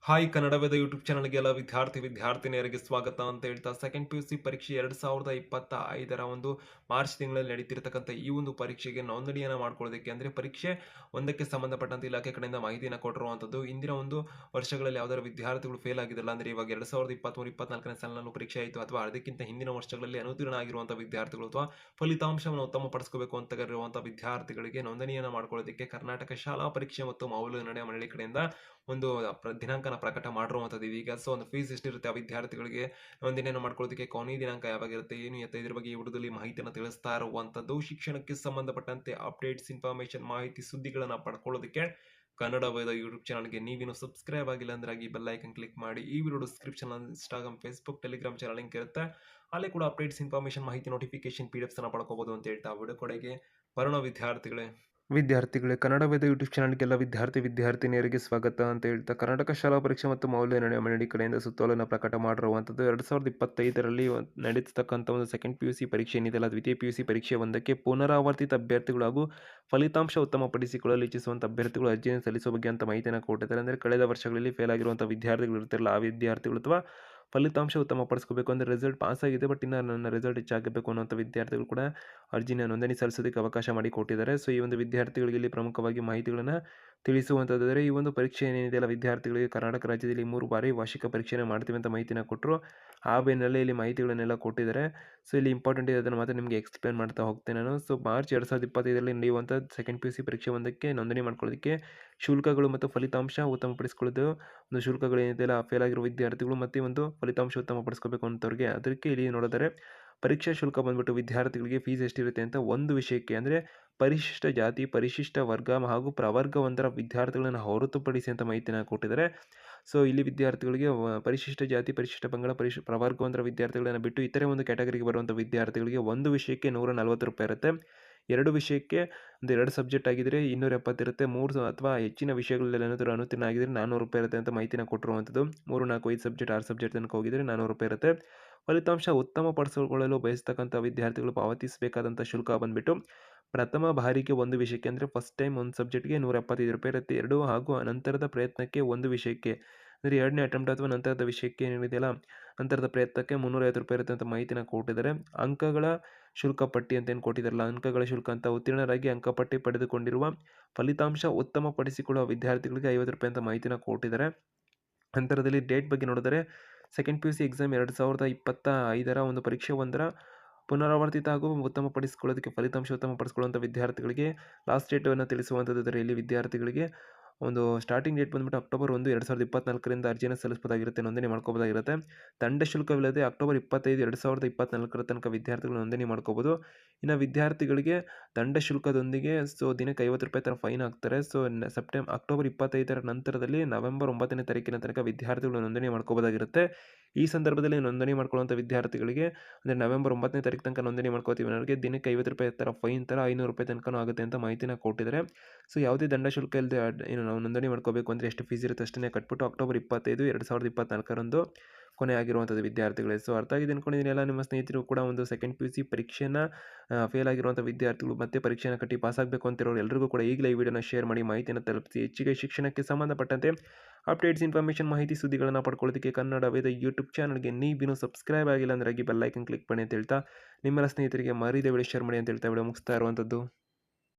Hi Kannada Veda YouTube ಚಾನಲ್ಗೆ ಎಲ್ಲ ವಿದ್ಯಾರ್ಥಿನಿಯರಿಗೆ ಸ್ವಾಗತ ಅಂತ ಹೇಳ್ತಾ ಸೆಕೆಂಡ್ ಪಿ ಯು ಸಿ ಪರೀಕ್ಷೆ 2025ರ ಒಂದು ಮಾರ್ಚ್ ತಿಂಗಳಲ್ಲಿ ನಡೀತಿರ್ತಕ್ಕಂಥ ಈ ಒಂದು ಪರೀಕ್ಷೆಗೆ ನೋಂದಣಿಯನ್ನು ಮಾಡ್ಕೊಳ್ಳೋದಕ್ಕೆ ಅಂದರೆ ಪರೀಕ್ಷೆ ಒಂದಕ್ಕೆ ಸಂಬಂಧಪಟ್ಟಂತೆ ಇಲಾಖೆ ಕಡೆಯಿಂದ ಮಾಹಿತಿಯನ್ನು ಕೊಟ್ಟಿರುವಂಥದ್ದು. ಇಂದಿನ ಒಂದು ವರ್ಷಗಳಲ್ಲಿ ಯಾವ್ದಾದ್ರು ವಿದ್ಯಾರ್ಥಿಗಳು ಫೇಲ್ ಆಗಿದ್ರಲ್ಲ, ಅಂದರೆ ಇವಾಗ 2023-24ನೇ ಸಾಲಿನಲ್ಲೂ ಪರೀಕ್ಷೆ ಆಯಿತು ಅಥವಾ ಅದಕ್ಕಿಂತ ಹಿಂದಿನ ವರ್ಷಗಳಲ್ಲಿ ಅನುತ್ತೀರ್ಣ ಆಗಿರುವಂಥ ವಿದ್ಯಾರ್ಥಿಗಳು ಅಥವಾ ಫಲಿತಾಂಶವನ್ನು ಉತ್ತಮಪಡಿಸಬೇಕು ಅಂತ ಇರುವಂಥ ವಿದ್ಯಾರ್ಥಿಗಳಿಗೆ ನೋಂದಣಿಯನ್ನು ಮಾಡ್ಕೊಳ್ಳೋದಕ್ಕೆ ಕರ್ನಾಟಕ ಶಾಲಾ ಪರೀಕ್ಷೆ ಮತ್ತು ಮೌಲ್ಯ ನಿರ್ಣಯ ಮಂಡಳಿ ಕಡೆಯಿಂದ ಒಂದು ದಿನಾಂಕನ ಪ್ರಕಟ ಮಾಡಿರುವಂಥದ್ದು ಇದೀಗ. ಸೊ ಒಂದು ಫೀಸ್ ಎಷ್ಟಿರುತ್ತೆ ಆ ವಿದ್ಯಾರ್ಥಿಗಳಿಗೆ ನೋಂದಣಿಯನ್ನು ಮಾಡ್ಕೊಳ್ಳೋದಕ್ಕೆ, ಕೊನೆಯ ದಿನಾಂಕ ಯಾವಾಗಿರುತ್ತೆ, ಏನು ಎತ್ತ, ಇದ್ರ ಬಗ್ಗೆ ಈ ವಿಡಿಯೋದಲ್ಲಿ ಮಾಹಿತಿಯನ್ನು ತಿಳಿಸ್ತಾ ಇರುವಂಥದ್ದು. ಶಿಕ್ಷಣಕ್ಕೆ ಸಂಬಂಧಪಟ್ಟಂತೆ ಅಪ್ಡೇಟ್ಸ್, ಇನ್ಫಾರ್ಮೇಶನ್, ಮಾಹಿತಿ, ಸುದ್ದಿಗಳನ್ನು ಪಡ್ಕೊಳ್ಳೋದಕ್ಕೆ ಕನ್ನಡ ವೇದ ಯೂಟ್ಯೂಬ್ ಚಾನಲ್ಗೆ ನೀವಿನ್ನು ಸಬ್ಸ್ಕ್ರೈಬ್ ಆಗಿಲ್ಲ ಅಂದ್ರೆ ಆಗಿ ಬೆಲ್ ಐಕನ್ ಕ್ಲಿಕ್ ಮಾಡಿ. ಈ video description Instagram, Facebook, Telegram channel link ಇರುತ್ತೆ, ಅಲ್ಲಿ ಕೂಡ ಅಪ್ಡೇಟ್ಸ್, ಇನ್ಫಾರ್ಮೇಶನ್, ಮಾಹಿತಿ, ನೋಟಿಫಿಕೇಶನ್, PDFs ಅನ್ನ ಪಡ್ಕೋಬಹುದು ಅಂತ ಹೇಳ್ತಾ ವಿಡಿಯೋ ಕಡೆಗೆ ಬರೋಣ. ವಿದ್ಯಾರ್ಥಿಗಳೇ, ಕನ್ನಡ ವೇದ ಯೂಟ್ಯೂಬ್ ಚಾನಲ್ಗೆಲ್ಲ ವಿದ್ಯಾರ್ಥಿನಿಯರಿಗೆ ಸ್ವಾಗತ ಅಂತ ಹೇಳ್ತಾ, ಕರ್ನಾಟಕ ಶಾಲಾ ಪರೀಕ್ಷೆ ಮತ್ತು ಮೌಲ್ಯ ನಿರ್ಣಯ ಮಂಡಳಿ ಕಡೆಯಿಂದ ಸುತ್ತೋಲೆಯನ್ನು ಪ್ರಕಟ ಮಾಡಿರುವಂಥದ್ದು. 2025ರಲ್ಲಿ ನಡೆಸತಕ್ಕಂಥ ಒಂದು ಸೆಕೆಂಡ್ PUC ಪರೀಕ್ಷೆ ಏನಿದೆಯಲ್ಲ, ದ್ವಿತೀಯ PUC ಪರೀಕ್ಷೆ ಒಂದಕ್ಕೆ ಪುನರಾವರ್ತಿತ ಅಭ್ಯರ್ಥಿಗಳು ಹಾಗೂ ಫಲಿತಾಂಶ ಉತ್ತಮಪಡಿಸಿಕೊಳ್ಳಲು ಇಚ್ಛಿಸುವಂಥ ಅಭ್ಯರ್ಥಿಗಳು ಅರ್ಜಿಯನ್ನು ಸಲ್ಲಿಸುವ ಬಗ್ಗೆ ಅಂತ ಮಾಹಿತಿಯನ್ನು ಕೊಟ್ಟಿದ್ದಾರೆ. ಅಂದರೆ ಕಳೆದ ವರ್ಷಗಳಲ್ಲಿ ಫೇಲ್ ಆಗಿರುವಂಥ ವಿದ್ಯಾರ್ಥಿಗಳು ಇರ್ತಿರಲ್ಲ, ಆ ವಿದ್ಯಾರ್ಥಿಗಳು ಅಥವಾ ಫಲಿತಾಂಶ ಉತ್ತಮಪಡಿಸ್ಕೋಬೇಕು ಅಂದರೆ ರಿಸಲ್ಟ್ ಪಾಸ್ ಆಗಿದೆ ಬಟ್ ಇನ್ನು ನನ್ನ ರಿಸಲ್ಟ್ ಹೆಚ್ಚಾಗಬೇಕು ಅನ್ನೋಂಥ ವಿದ್ಯಾರ್ಥಿಗಳು ಕೂಡ ಅರ್ಜಿನ ನೋಂದಣಿ ಸಲ್ಲಿಸೋದಕ್ಕೆ ಅವಕಾಶ ಮಾಡಿ ಕೊಟ್ಟಿದ್ದಾರೆ. ಸೊ ಈ ಒಂದು ವಿದ್ಯಾರ್ಥಿಗಳಿಗೆ ಇಲ್ಲಿ ಪ್ರಮುಖವಾಗಿ ಮಾಹಿತಿಗಳನ್ನು ತಿಳಿಸುವಂಥದ್ದಾದರೆ, ಈ ಒಂದು ಪರೀಕ್ಷೆ ಏನಿದೆಯಲ್ಲ ವಿದ್ಯಾರ್ಥಿಗಳಿಗೆ ಕರ್ನಾಟಕ ರಾಜ್ಯದಲ್ಲಿ 3 ಬಾರಿ ವಾರ್ಷಿಕ ಪರೀಕ್ಷೆಯನ್ನು ಮಾಡ್ತೀವಿ ಅಂತ ಮಾಹಿತಿನ ಕೊಟ್ಟರು. ಆ ಬೆನ್ನಲ್ಲೇ ಇಲ್ಲಿ ಮಾಹಿತಿಗಳನ್ನೆಲ್ಲ ಕೊಟ್ಟಿದ್ದಾರೆ. ಸೊ ಇಲ್ಲಿ ಇಂಪಾರ್ಟೆಂಟ್ ಇದೆ, ಅದನ್ನು ಮಾತ್ರ ನಿಮಗೆ ಎಕ್ಸ್ಪ್ಲೇನ್ ಮಾಡ್ತಾ ಹೋಗ್ತೇನೆ ನಾನು. ಸೊ ಮಾರ್ಚ್ 2025ರಲ್ಲಿ ನಡೆಯುವಂಥ ಸೆಕೆಂಡ್ PUC ಪರೀಕ್ಷೆ ಒಂದಕ್ಕೆ ನೋಂದಣಿ ಮಾಡ್ಕೊಳ್ಳೋದಕ್ಕೆ ಶುಲ್ಕಗಳು ಮತ್ತು ಫಲಿತಾಂಶ ಉತ್ತಮಪಡಿಸ್ಕೊಳ್ಳೋದು ಒಂದು ಶುಲ್ಕಗಳು ಏನಿದೆಯಲ್ಲ, ಫೇಲ್ ಆಗಿರೋ ವಿದ್ಯಾರ್ಥಿಗಳು ಮತ್ತು ಒಂದು ಫಲಿತಾಂಶ ಉತ್ತಮಪಡಿಸ್ಕೋಬೇಕು ಅಂತವ್ರಿಗೆ, ಅದಕ್ಕೆ ಇಲ್ಲಿ ನೋಡಿದರೆ ಪರೀಕ್ಷಾ ಶುಲ್ಕ ಬಂದ್ಬಿಟ್ಟು ವಿದ್ಯಾರ್ಥಿಗಳಿಗೆ ಫೀಸ್ ಎಷ್ಟಿರುತ್ತೆ ಅಂತ ಒಂದು ವಿಷಯಕ್ಕೆ, ಅಂದರೆ ಪರಿಶಿಷ್ಟ ಜಾತಿ, ಪರಿಶಿಷ್ಟ ವರ್ಗ ಹಾಗೂ ಪ್ರವರ್ಗ ಒಂದರ ವಿದ್ಯಾರ್ಥಿಗಳನ್ನು ಹೊರತುಪಡಿಸಿ ಅಂತ ಮಾಹಿತಿನ ಕೊಟ್ಟಿದ್ದಾರೆ. ಸೊ ಇಲ್ಲಿ ವಿದ್ಯಾರ್ಥಿಗಳಿಗೆ ಪರಿಶಿಷ್ಟ ಜಾತಿ, ಪರಿಶಿಷ್ಟ ಪಂಗಡ, ಪ್ರವರ್ಗ ಒಂದರ ವಿದ್ಯಾರ್ಥಿಗಳನ್ನು ಬಿಟ್ಟು ಇತರೆ ಒಂದು ಕ್ಯಾಟಗರಿಗೆ ಬರುವಂಥ ವಿದ್ಯಾರ್ಥಿಗಳಿಗೆ ಒಂದು ವಿಷಯಕ್ಕೆ 140 ರೂಪಾಯಿ ಇರುತ್ತೆ. 2 ವಿಷಯಕ್ಕೆ ಅಂದರೆ 2 ಸಬ್ಜೆಕ್ಟ್ ಆಗಿದ್ದರೆ 270 ಇರುತ್ತೆ. 3 ಅಥವಾ ಹೆಚ್ಚಿನ ವಿಷಯಗಳಲ್ಲಿ ಏನಾದರೂ ಅನುತ್ತೀರ್ಣ ಆಗಿದ್ದರೆ 400 ರೂಪಾಯಿ ಇರುತ್ತೆ ಅಂತ ಮಾಹಿತಿನ ಕೊಟ್ಟಿರುವಂಥದ್ದು. 3, 4, 5 ಸಬ್ಜೆಕ್ಟ್, 6 ಸಬ್ಜೆಕ್ಟ್ ತನಕ ಹೋಗಿದರೆ 400 ರೂಪಾಯಿ ಇರುತ್ತೆ. ಫಲಿತಾಂಶ ಉತ್ತಮಪಡಿಸಿಕೊಳ್ಳಲು ಬಯಸ್ತಕ್ಕಂಥ ವಿದ್ಯಾರ್ಥಿಗಳು ಪಾವತಿಸಬೇಕಾದಂಥ ಶುಲ್ಕ ಬಂದುಬಿಟ್ಟು ಪ್ರಥಮ ಬಾರಿಗೆ ಒಂದು ವಿಷಯಕ್ಕೆ, ಅಂದರೆ ಫಸ್ಟ್ ಟೈಮ್ ಒಂದು ಸಬ್ಜೆಕ್ಟ್ಗೆ 175 ರೂಪಾಯಿ ಇರುತ್ತೆ. 2 ಹಾಗೂ ನಂತರದ ಪ್ರಯತ್ನಕ್ಕೆ ಒಂದು ವಿಷಯಕ್ಕೆ, ಅಂದರೆ 2ನೇ ಅಟೆಂಪ್ಟ್ ಅಥವಾ ನಂತರದ ವಿಷಯಕ್ಕೆ ಏನಿದೆಯಲ್ಲ, ನಂತರದ ಪ್ರಯತ್ನಕ್ಕೆ 350 ರೂಪಾಯಿ ಇರುತ್ತೆ ಅಂತ ಮಾಹಿತಿನ ಕೊಟ್ಟಿದ್ದಾರೆ. ಅಂಕಗಳ ಶುಲ್ಕ ಪಟ್ಟಿ ಅಂತ ಏನು ಕೊಟ್ಟಿದ್ದಾರಲ್ಲ, ಅಂಕಗಳ ಶುಲ್ಕ ಅಂತ ಉತ್ತೀರ್ಣರಾಗಿ ಅಂಕಪಟ್ಟಿ ಪಡೆದುಕೊಂಡಿರುವ ಫಲಿತಾಂಶ ಉತ್ತಮಪಡಿಸಿಕೊಳ್ಳುವ ವಿದ್ಯಾರ್ಥಿಗಳಿಗೆ 50 ರೂಪಾಯಿ ಅಂತ ಮಾಹಿತಿನ ಕೊಟ್ಟಿದ್ದಾರೆ. ನಂತರದಲ್ಲಿ ಡೇಟ್ ಬಗ್ಗೆ ನೋಡಿದರೆ ಸೆಕೆಂಡ್ PUC ಎಕ್ಸಾಮ್ 2025ರ ಒಂದು ಪರೀಕ್ಷೆ ಒಂದರ ಪುನರಾವರ್ತಿತ ಹಾಗೂ ಉತ್ತಮಪಡಿಸಿಕೊಳ್ಳೋದಕ್ಕೆ, ಫಲಿತಾಂಶ ಉತ್ತಮಪಡಿಸಿಕೊಳ್ಳುವಂಥ ವಿದ್ಯಾರ್ಥಿಗಳಿಗೆ ಲಾಸ್ಟ್ ಡೇಟನ್ನು ತಿಳಿಸುವಂಥದ್ದು. ಇಲ್ಲಿ ವಿದ್ಯಾರ್ಥಿಗಳಿಗೆ ಒಂದು ಸ್ಟಾರ್ಟಿಂಗ್ ಡೇಟ್ ಬಂದುಬಿಟ್ಟು ಅಕ್ಟೋಬರ್ 1, 2024ರಿಂದ ಅರ್ಜಿಯನ್ನು ಸಲ್ಲಿಸಬಹುದಾಗಿರುತ್ತೆ, ನೋಂದಣಿ ಮಾಡ್ಕೋಬೋದಾಗಿರುತ್ತೆ. ದಂಡ ಶುಲ್ಕವಿಲ್ಲದೆ ಅಕ್ಟೋಬರ್ 25, 2024ರ ತನಕ ವಿದ್ಯಾರ್ಥಿಗಳು ನೋಂದಣಿ ಮಾಡ್ಕೋಬೋದು. ಇನ್ನು ವಿದ್ಯಾರ್ಥಿಗಳಿಗೆ ದಂಡ ಶುಲ್ಕದೊಂದಿಗೆ ಸೊ ದಿನಕ್ಕೆ 50 ರೂಪಾಯಿ ಥರ ಫೈನ್ ಹಾಕ್ತಾರೆ. ಸೊ ಅಕ್ಟೋಬರ್ 25ರ ನಂತರದಲ್ಲಿ ನವೆಂಬರ್ 9ನೇ ತಾರೀಕಿನ ತನಕ ವಿದ್ಯಾರ್ಥಿಗಳು ನೋಂದಣಿ ಮಾಡ್ಕೋಬೋದಾಗಿರುತ್ತೆ. ಈ ಸಂದರ್ಭದಲ್ಲಿ ನೋಂದಣಿ ಮಾಡ್ಕೊಳ್ಳುವಂಥ ವಿದ್ಯಾರ್ಥಿಗಳಿಗೆ, ಅಂದರೆ ನವೆಂಬರ್ 9ನೇ ತಾರೀಕು ತನಕ ನೋಂದಣಿ ಮಾಡ್ಕೋತೀವಿ ಅನ್ನೋರಿಗೆ ದಿನಕ್ಕೆ 50 ರೂಪಾಯಿ ಥರ ಫೈನ್ ಥರ 500 ರೂಪಾಯಿ ತನಕ ಆಗುತ್ತೆ ಅಂತ ಮಾಹಿತಿನ ಕೊಟ್ಟಿದ್ದಾರೆ. ಸೊ ಯಾವುದೇ ದಂಡ ಶುಲ್ಕ ಇಲ್ಲದೆ ಏನು ನಾವು ನೋಂದಣಿ ಮಾಡ್ಕೋಬೇಕು ಅಂದರೆ ಎಷ್ಟು ಫೀಸ್ ಇರುತ್ತೆ ಅಷ್ಟನ್ನೇ ಕಟ್ಬಿಟ್ಟು ಅಕ್ಟೋಬರ್ 25, 2024ರಂದು ಕೊನೆ ಆಗಿರುವಂಥದ್ದು ವಿದ್ಯಾರ್ಥಿಗಳೇ. ಸೊ ಅರ್ಥ ಆಗಿದೆ ಅಂದ್ಕೊಂಡಿದ್ದೀನಿ. ಎಲ್ಲ ನಿಮ್ಮ ಸ್ನೇಹಿತರು ಕೂಡ ಒಂದು ಸೆಕೆಂಡ್ PUC ಪರೀಕ್ಷೆಯನ್ನು ಫೇಲ್ ಆಗಿರುವಂಥ ವಿದ್ಯಾರ್ಥಿಗಳು ಮತ್ತೆ ಪರೀಕ್ಷೆಯನ್ನು ಕಟ್ಟಿ ಪಾಸ್ ಆಗಬೇಕು ಅಂತಿರೋರು ಎಲ್ಲರಿಗೂ ಕೂಡ ಈಗಲೇ ಈ ವಿಡಿಯೋನ ಶೇರ್ ಮಾಡಿ ಮಾಹಿತಿಯನ್ನು ತಲುಪಿಸಿ. ಹೆಚ್ಚಿಗೆ ಶಿಕ್ಷಣಕ್ಕೆ ಸಂಬಂಧಪಟ್ಟಂತೆ ಅಪ್ಡೇಟ್ಸ್, ಇನ್ಫಾರ್ಮೇಷನ್, ಮಾಹಿತಿ, ಸುದ್ದಿಗಳನ್ನು ಪಡ್ಕೊಳ್ಳೋದಕ್ಕೆ ಕನ್ನಡ ವೇದ ಯೂಟ್ಯೂಬ್ ಚಾನಲ್ಗೆ ನೀವಿನ್ನೂ ಸಬ್ಸ್ಕ್ರೈಬ್ ಆಗಿಲ್ಲ ಅಂದರೆ ಬೆಲ್ ಐಕನ್ ಕ್ಲಿಕ್ ಮಾಡಿ ಅಂತ ಹೇಳ್ತಾ, ನಿಮ್ಮೆಲ್ಲ ಸ್ನೇಹಿತರಿಗೆ ಮರಿದೇ ವಿಡಿಯೋ ಶೇರ್ ಮಾಡಿ ಅಂತ ಹೇಳ್ತಾ ವಿಡಿಯೋ ಮುಗಿಸ್ತಾ ಇರುವಂಥದ್ದು.